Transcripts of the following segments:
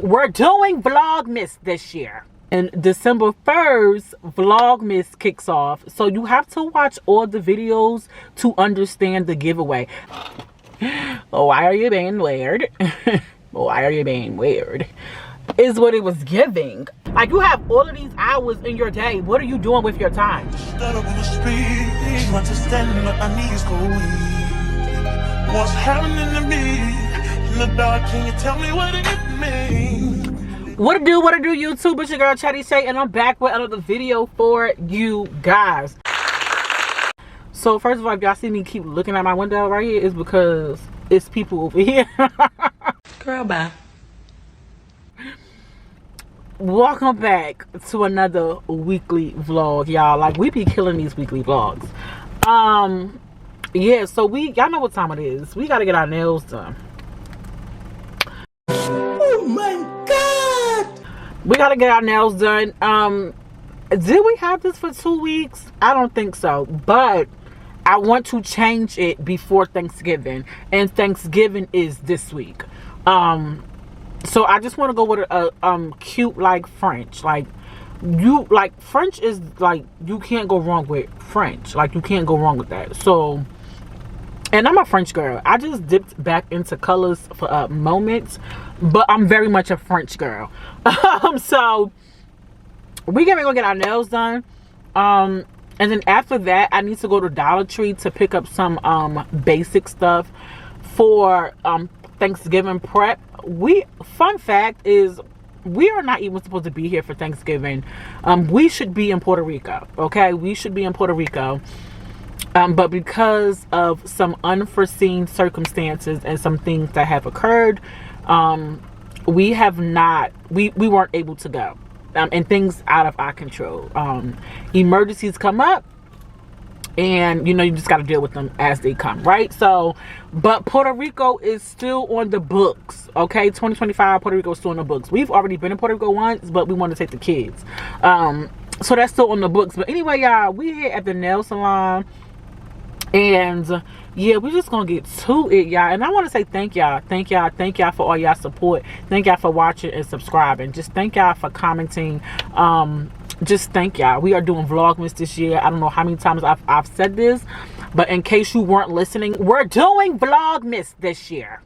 We're doing Vlogmas this year. And December 1st, Vlogmas kicks off. So you have to watch all the videos to understand the giveaway. Why are you being weird? Why are you being weird? Is what it was giving. Like, you have all of these hours in your day. What are you doing with your time? What's happening to me in the dark? Can you tell me what it means? What it do, YouTube? It's your girl Chatty Shay, and I'm back with another video for you guys. So first of all, if y'all see me keep looking at my window right here, it's because it's people over here. Girl, bye. Welcome back to another weekly vlog, y'all. Like, we be killing these weekly vlogs. Yeah, so y'all know what time it is. We gotta get our nails done. Oh my god, we gotta get our nails done. Did we have this for 2 weeks? I don't think so, but I want to change it before Thanksgiving, and Thanksgiving is this week. So I just want to go with a cute, like, French. Like French is like, you can't go wrong with French. Like, you can't go wrong with that. So, and I'm a French girl. I just dipped back into colors for a moment, but I'm very much a French girl. So we gonna go get our nails done. And then after that, I need to go to Dollar Tree to pick up some basic stuff for Thanksgiving prep. Fun fact is, we are not even supposed to be here for Thanksgiving. We should be in Puerto Rico. Okay, we should be in Puerto Rico. But because of some unforeseen circumstances and some things that have occurred, we weren't able to go. And things out of our control. Emergencies come up, and you just got to deal with them as they come, right? So, but Puerto Rico is still on the books. Okay, 2025, Puerto Rico is still on the books. We've already been in Puerto Rico once, but we want to take the kids. So that's still on the books. But anyway, y'all, we here at the nail salon. And yeah, we're just gonna get to it, y'all. And I want to say thank y'all for all y'all support. Thank y'all for watching and subscribing. Just thank y'all for commenting. Just thank y'all. We are doing Vlogmas this year. I don't know how many times I've said this, but in case you weren't listening, we're doing Vlogmas this year.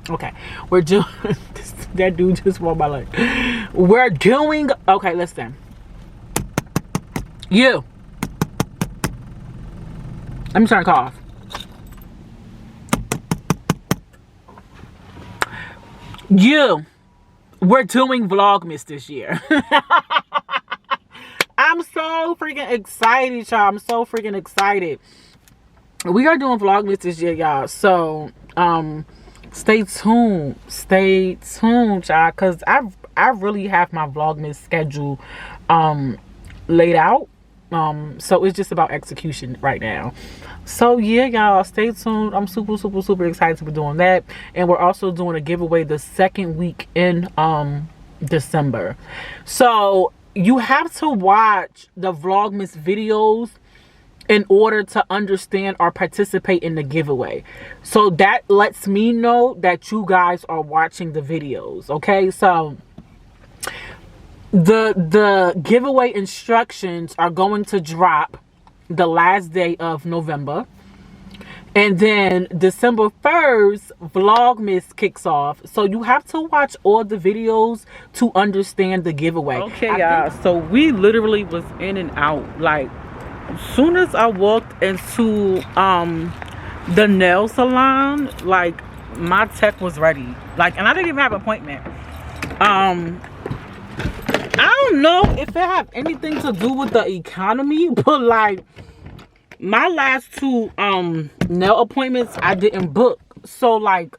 Okay, we're doing that dude just walked my leg. We're doing, okay, listen, you, let me turn the car off. We're doing Vlogmas this year. I'm so freaking excited, y'all. I'm so freaking excited. We are doing Vlogmas this year, y'all. So, stay tuned, y'all, because I really have my Vlogmas schedule laid out. So it's just about execution right now. So yeah, y'all, stay tuned. I'm super excited to be doing that. And we're also doing a giveaway the second week in December. So you have to watch the Vlogmas videos in order to understand or participate in the giveaway. So that lets me know that you guys are watching the videos. Okay, so the giveaway instructions are going to drop the last day of November, and then December 1st Vlogmas kicks off. So you have to watch all the videos to understand the giveaway. Okay, y'all, so we literally was in and out. Like, as soon as I walked into the nail salon, like, my tech was ready. Like, and I didn't even have an appointment. I don't know if it have anything to do with the economy, but like, my last two nail appointments I didn't book. So like,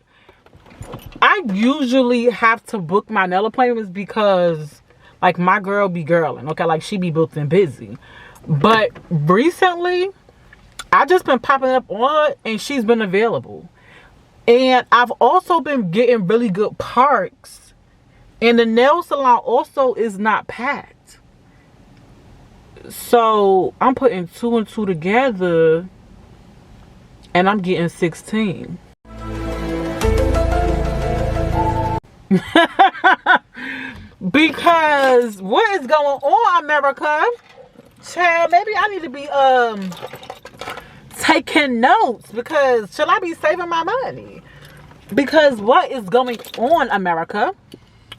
I usually have to book my nail appointments because like, my girl be girling, okay? Like, she be booked and busy. But recently, I just been popping up on her, and she's been available. And I've also been getting really good parks. And the nail salon also is not packed. So I'm putting 2 and 2 together, and I'm getting 16. Because what is going on, America? Child, maybe I need to be taking notes, because should I be saving my money? Because what is going on, America?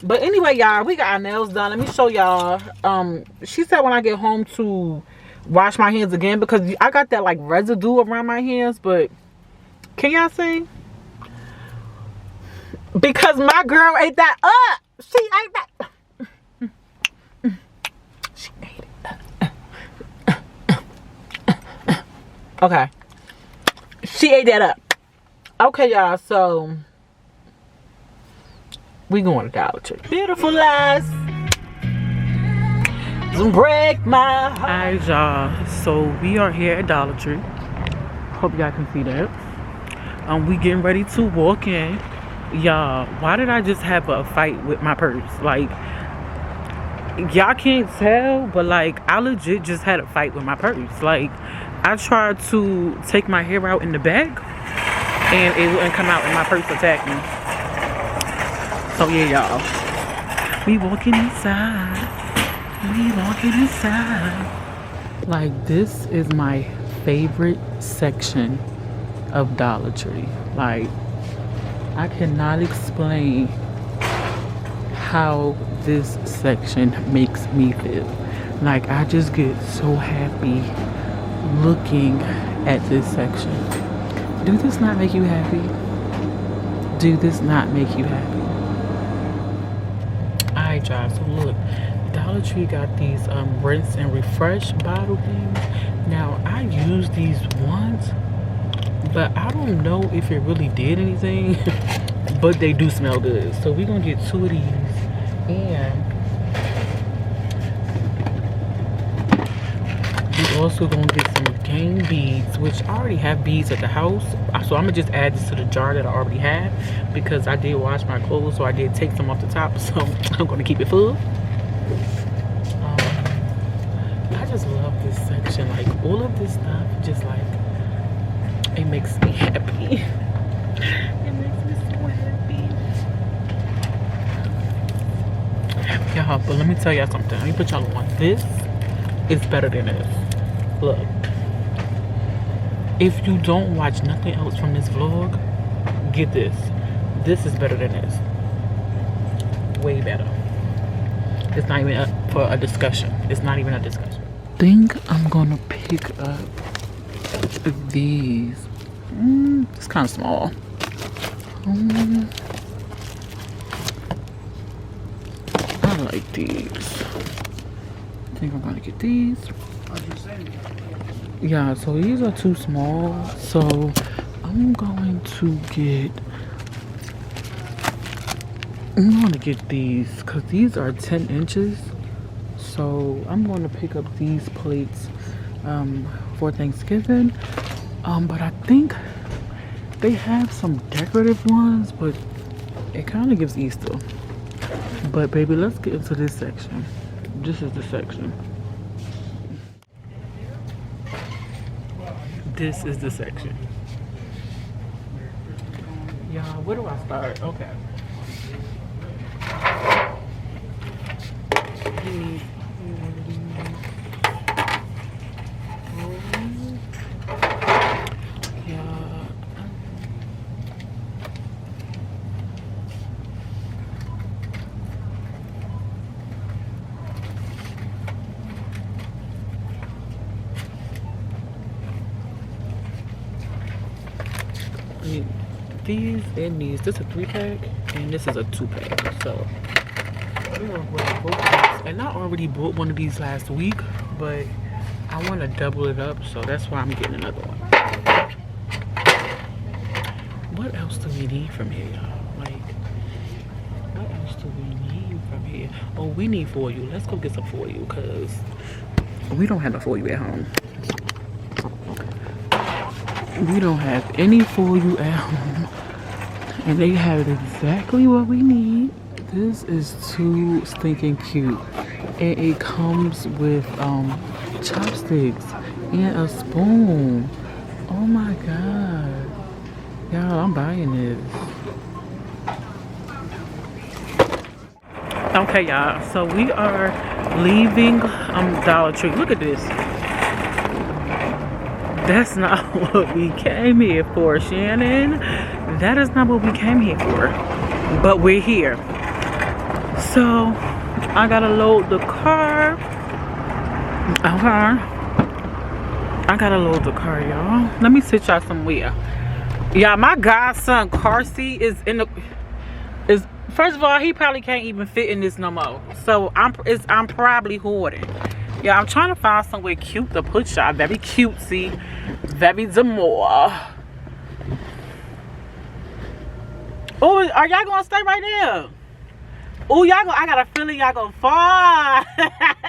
But anyway, y'all, we got our nails done. Let me show y'all. She said when I get home to wash my hands again, because I got that like residue around my hands. But can y'all see? Because my girl ate that up. She ate that. She ate it. Okay. She ate that up. Okay, y'all. So we going to Dollar Tree. Beautiful lies. Don't break my heart. Alright, y'all. So we are here at Dollar Tree. Hope y'all can see that. We getting ready to walk in. Y'all, why did I just have a fight with my purse? Like, y'all can't tell, but like, I legit just had a fight with my purse. Like, I tried to take my hair out in the back and it wouldn't come out, and my purse attacked me. So yeah, y'all, we walking inside. We walking inside. Like, this is my favorite section of Dollar Tree. Like, I cannot explain how this section makes me feel. Like, I just get so happy looking at this section. Do this not make you happy? Do this not make you happy? Alright, y'all, so look, Dollar Tree got these rinse and refresh bottle things. Now, I use these once, but I don't know if it really did anything. But they do smell good. So we're gonna get 2 of these. And we also gonna get some game beads, which I already have beads at the house. So I'm gonna just add this to the jar that I already have, because I did wash my clothes, so I did take some off the top. So I'm gonna keep it full. I just love this section. Like, all of this stuff, just like, it makes me happy. It makes me so happy. Y'all, but let me tell y'all something. Let me put y'all on. This is better than this. Look. If you don't watch nothing else from this vlog, get this. This is better than this. Way better. It's not even up for a discussion. It's not even a discussion. I think I'm gonna pick up these. It's kind of small. I like these. I think I'm gonna get these. Yeah, so these are too small. So I'm going to get these, because these are 10 inches. So I'm going to pick up these plates for Thanksgiving. But I think they have some decorative ones, but it kind of gives Easter. But baby, let's get into this section. This is the section. This is the section. Y'all, where do I start? Okay. These and these. This is a 3-pack and this is a 2-pack. So we're gonna grab both of these. And I already bought one of these last week, but I want to double it up, so that's why I'm getting another one. What else do we need from here, y'all? Like, what else do we need from here? Oh, we need foil. Let's go get some foil, because we don't have a foil at home. We don't have any foil at home. And they have exactly what we need. This is too stinking cute. And it comes with chopsticks and a spoon. Oh my god. Y'all, I'm buying this. Okay, y'all. So we are leaving Dollar Tree. Look at this. That's not what we came here for, Shannon. That is not what we came here for. But we're here. So I gotta load the car. Okay. I gotta load the car, y'all. Let me sit y'all somewhere. Yeah, my godson car seat is in the first of all, he probably can't even fit in this no more. So I'm probably hoarding. Yeah, I'm trying to find somewhere cute to put y'all. Very cutesy, very demure. Oh, are y'all gonna stay right there? Oh, y'all I got a feeling y'all gonna fall.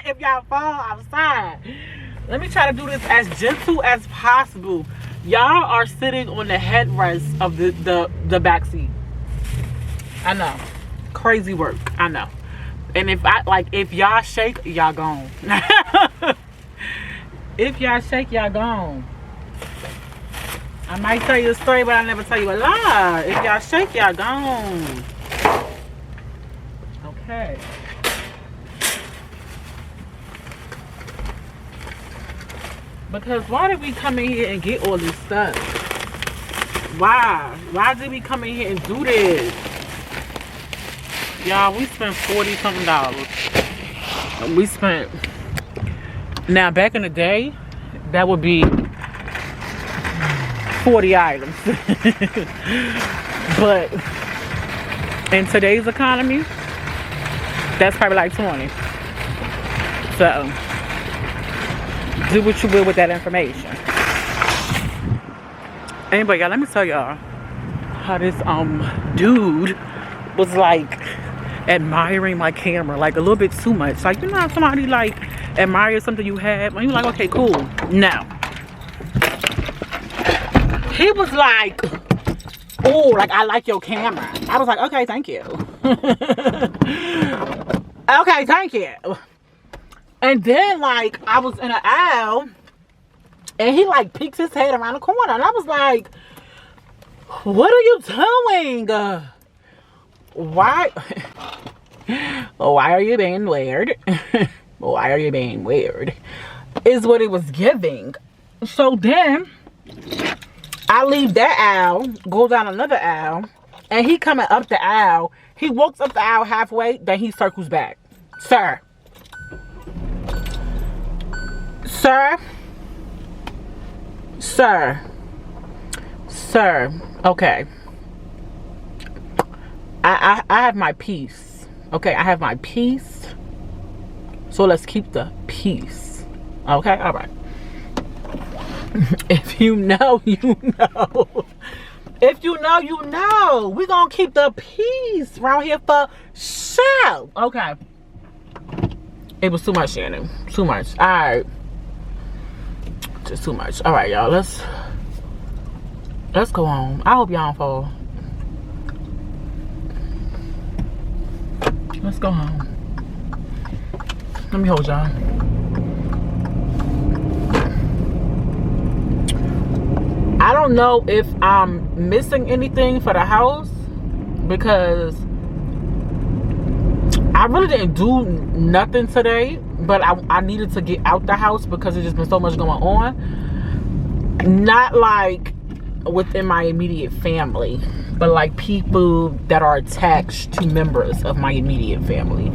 If y'all fall outside. Let me try to do this as gentle as possible. Y'all are sitting on the headrest of the back seat. I know. Crazy work. I know. And if y'all shake, y'all gone. If y'all shake, y'all gone. I might tell you a story, but I'll never tell you a lie. If y'all shake, y'all gone. Okay. Because why did we come in here and get all this stuff? Why? Why did we come in here and do this? Y'all, we spent $40-something. We spent... Now, back in the day, that would be 40 items. But in today's economy, that's probably like 20. So, do what you will with that information. Anyway, y'all, let me tell y'all how this dude was like admiring my camera like a little bit too much. Like, you know how somebody like admires something you have and you're like, okay, cool. No. He was like, oh, like, I like your camera. I was like, okay, thank you. Okay, thank you. And then, like, I was in an aisle and he like peeks his head around the corner and I was like, what are you doing? Why are you being weird? Why are you being weird? Is what it was giving. So then I leave that aisle, go down another aisle, and he coming up the aisle. He walks up the aisle halfway, then he circles back. Sir. Sir. Sir. Sir. Okay. I have my peace. Okay, I have my peace. So let's keep the peace. Okay, all right. If you know, you know. If you know, you know. We're gonna keep the peace around here for sure. Okay. It was too much, Shannon. Too much. All right. Just too much. All right, y'all. Let's go on. I hope y'all don't fall. Let's go home. Let me hold y'all. I don't know if I'm missing anything for the house because I really didn't do nothing today, but I needed to get out the house because there's just been so much going on. Not like within my immediate family, but like people that are attached to members of my immediate family.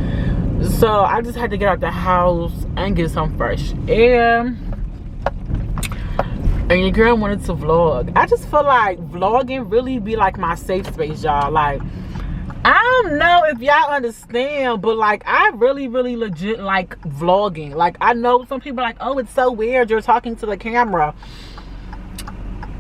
So I just had to get out the house and get some fresh air. And your girl wanted to vlog. I just feel like vlogging really be like my safe space, y'all. Like, I don't know if y'all understand, but like I really legit like vlogging. Like, I know some people are like, oh, it's so weird you're talking to the camera,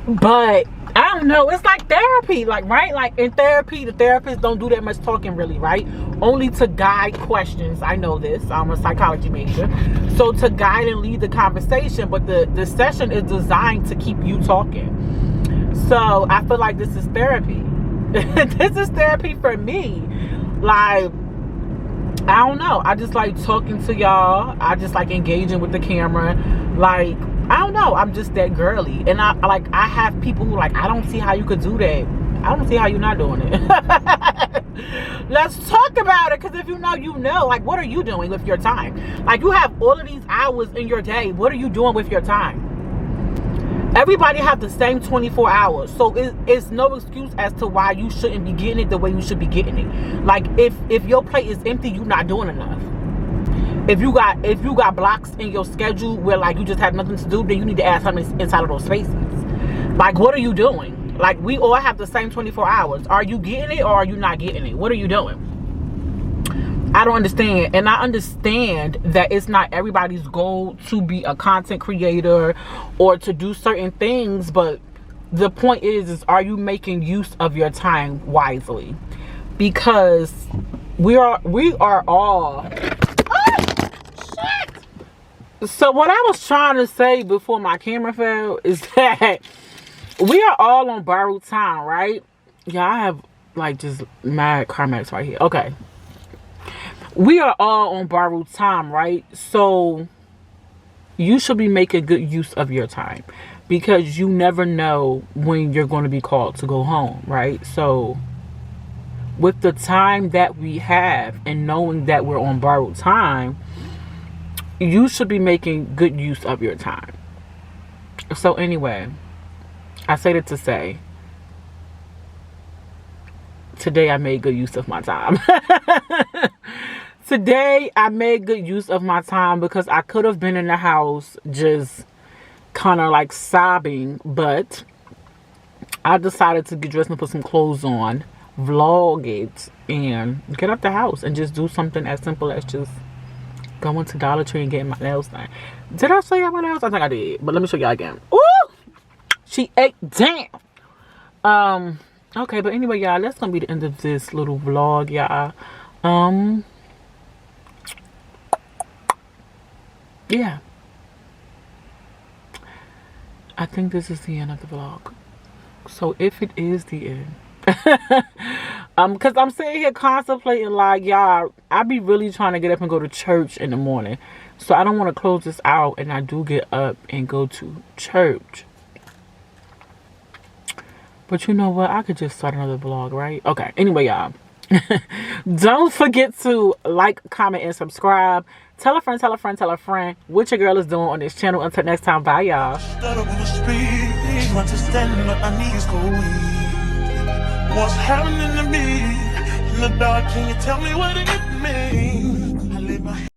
but I don't know, it's like therapy, like, right? Like in therapy, the therapists don't do that much talking really, right? Only to guide questions. I know this, I'm a psychology major, so to guide and lead the conversation, but the session is designed to keep you talking. So I feel like this is therapy. This is therapy for me. Like, I don't know, I just like talking to y'all. I just like engaging with the camera. Like, I don't know, I'm just that girly. And I have people who like, I don't see how you could do that. I don't see how you're not doing it. Let's talk about it, because if you know, you know. Like, what are you doing with your time? Like, you have all of these hours in your day. What are you doing with your time? Everybody have the same 24 hours, so it's no excuse as to why you shouldn't be getting it the way you should be getting it. Like, if your plate is empty, you're not doing enough. If you got blocks in your schedule where like you just have nothing to do, then you need to add something inside of those spaces. Like, what are you doing? Like, we all have the same 24 hours. Are you getting it or are you not getting it? What are you doing? I don't understand. And I understand that it's not everybody's goal to be a content creator or to do certain things, but the point is are you making use of your time wisely? Because we are all So what I was trying to say before my camera fell is that we are all on borrowed time, right? Yeah, I have like just mad CarMax right here. Okay. We are all on borrowed time, right? So you should be making good use of your time, because you never know when you're going to be called to go home, right? So with the time that we have and knowing that we're on borrowed time, you should be making good use of your time. So anyway, I say that to say, today I made good use of my time. Today I made good use of my time, because I could have been in the house just kind of like sobbing, but I decided to get dressed and put some clothes on, vlog it, and get up the house and just do something as simple as just going to Dollar Tree and getting my nails done. Did I show y'all my nails? I think I did, but let me show y'all again. Ooh, she ate. Damn. Okay, but anyway, y'all, that's gonna be the end of this little vlog, y'all. Yeah, I think this is the end of the vlog. So if it is the end, because I'm sitting here contemplating, like, y'all, I be really trying to get up and go to church in the morning, so I don't want to close this out, and I do get up and go to church. But you know what, I could just start another vlog, right? Okay, anyway, y'all, don't forget to like, comment, and subscribe. Tell a friend, tell a friend, tell a friend what your girl is doing on this channel. Until next time, bye, y'all. What's happening to me in the dark? Can you tell me what it means?